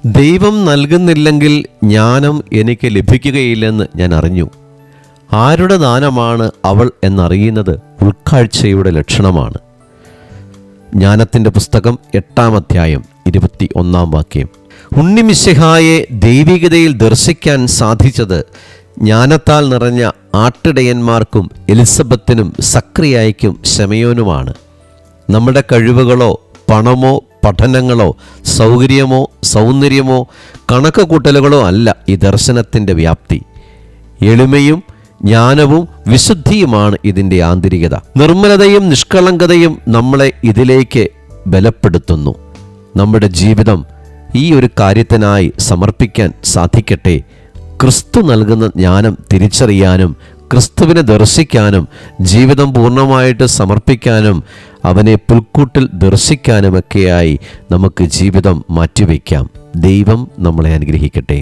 ദൈവം നൽകുന്നില്ലെങ്കിൽ ജ്ഞാനം എനിക്ക് ലഭിക്കുകയില്ലെന്ന് ഞാൻ അറിഞ്ഞു. ആരുടെ ദാനമാണ് അവൾ എന്നറിയുന്നത് ഉൾക്കാഴ്ചയുടെ ലക്ഷണമാണ്. ജ്ഞാനത്തിൻ്റെ പുസ്തകം 8-ാം അധ്യായം 21-ാം വാക്യം. ഉണ്ണിമിശിഹായെ ദൈവികതയിൽ ദർശിക്കാൻ സാധിച്ചത് ജ്ഞാനത്താൽ നിറഞ്ഞ ആട്ടിടയന്മാർക്കും എലിസബത്തിനും സക്രിയായ്ക്കും ശമയോനുമാണ്. നമ്മുടെ കഴിവുകളോ പണമോ പഠനങ്ങളോ സൗകര്യമോ സൗന്ദര്യമോ കണക്ക് കൂട്ടലുകളോ അല്ല ഈ ദർശനത്തിൻ്റെ വ്യാപ്തി. എളിമയും ജ്ഞാനവും വിശുദ്ധിയുമാണ് ഇതിൻ്റെ ആന്തരികത. നിർമ്മലതയും നിഷ്കളങ്കതയും നമ്മളെ ഇതിലേക്ക് ബലപ്പെടുത്തുന്നു. നമ്മുടെ ജീവിതം ഈ ഒരു കാര്യത്തിനായി സമർപ്പിക്കാൻ സാധിക്കട്ടെ. ക്രിസ്തു നൽകുന്ന ജ്ഞാനം തിരിച്ചറിയാനും ക്രിസ്തുവിനെ ദർശിക്കാനും ജീവിതം പൂർണ്ണമായിട്ട് സമർപ്പിക്കാനും അവനെ പുൽക്കൂട്ടിൽ ദർശിക്കാനുമൊക്കെയായി നമുക്ക് ജീവിതം മാറ്റിവെക്കാം. ദൈവം നമ്മളെ അനുഗ്രഹിക്കട്ടെ.